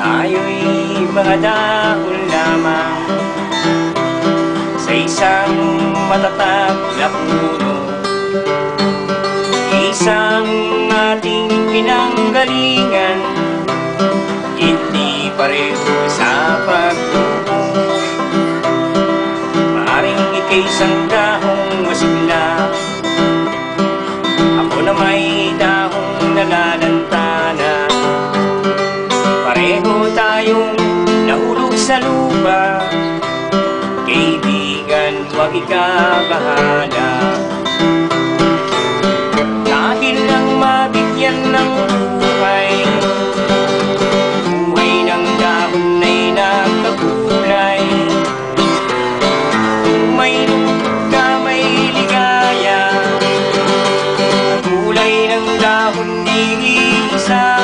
Tayo'y mga dahon lamang sa isang matatag na puno, isang ating pinanggalingan, hindi pareho sa pagtubo. Maaring ika'y isang dahong masigla, ako na may dahong nalalantana. Pareho tayong nahulog sa lupa, kaibigan, huwag ikabahala. Dahil lang mabigyan ng buhay, buhay ng dahon ay nagkakulay. Kung may lungkot ka, may ligaya, kulay ng dahon di isa.